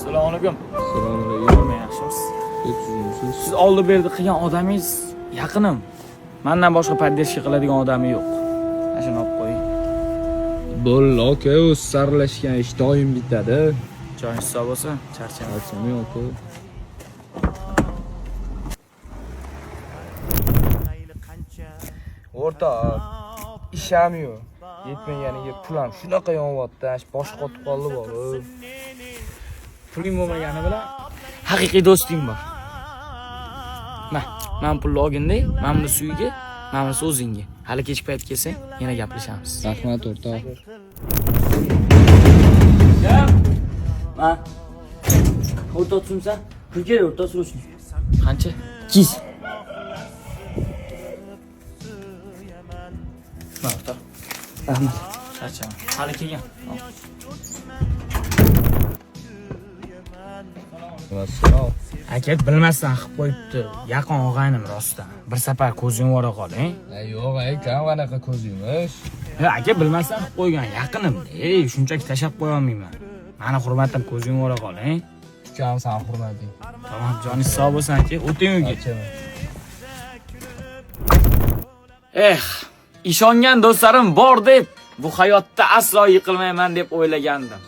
Assalomu alaykum. Assalomu alaykum. Yaxshimisiz? Siz oldi berdi qilgan odamingiz yaqinim. Mendan boshqa poddержка qiladigan odami yo'q. Shuni olib qo'ying. Bo'l, aka, o'z sarlashgan ish doim bitadi. Joyingiz sog' bo'lsin. Charchamang. Charchamang, aka. O'rta, isham yo'q. Yetmaganiga pulam shunaqa yonyapti, bosh qotib qoldi bor. Puling bo'lmagani bilan haqiqiy do'sting bor. Men pulni olganda, men buni suyga, men buni o'zingga. Hali kech payt kelsang, yana gaplashamiz. Rahmat, o'rta. Gel. Ha. O'rta tushunsa, pulga o'rta surishni. Qancha? 200. Ma'qul. Rahmat. Charchamang. Hali kelgan. Assalom. Aka bilmasdan qilib qo'yibdi. Yaqin og'aynim rostdan. Bir safar ko'zing vora qoling. Yo'q, aka, qanaqa ko'zingiz? Aka bilmasdan qilib qo'ygan yaqinim. Shunchaki tashab qo'ya olmayman. Meni hurmatim ko'zing vora qoling. Ukam san hurmating. Tamam, joningiz sog' bo'lsin aka. O'ting uyga. Ishongan do'stlarim bor deb bu hayotda aslo yiqilmayman deb o'ylagandim.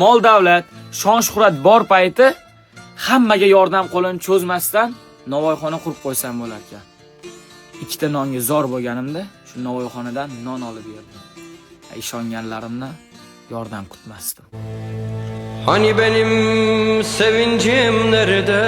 Mol davlat, shon-shuhrat bor payti hammaga yordam qo'lini cho'zmasdan Navoiyxona qurib qo'ysam bo'lar ekan. Ikkita nonga zor bo'lganimda shu Navoiyxonadan non olib yerdim. Ishonganlarimdan yordam kutmasdim. Hani benim sevincim nerede?